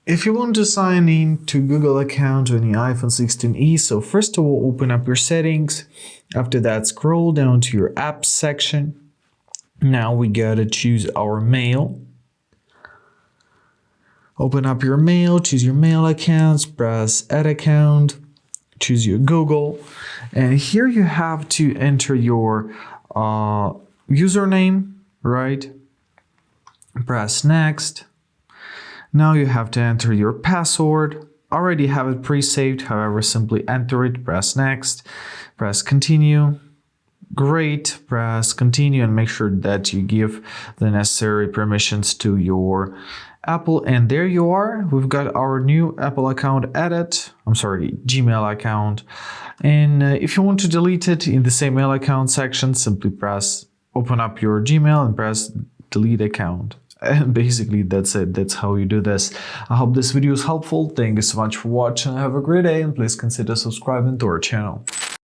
If you want to sign in to Google account on your iPhone 16e, so first of all, open up your settings. After that, scroll down to your apps section. Now we gotta choose our mail. Open up your mail, choose your mail accounts, press add account, choose your Google, and here you have to enter your username, right? Press next. Now you have to enter your password. Already have it pre-saved, however, simply enter it, press next, press continue. Great, press continue and make sure that you give the necessary permissions to your Apple, and there you are. We've got our new Apple account Gmail account. And if you want to delete it in the same mail account section, simply open up your Gmail and press delete account. And basically that's it. That's how you do this. I hope this video is helpful. Thank you so much for watching. Have a great day and please consider subscribing to our channel.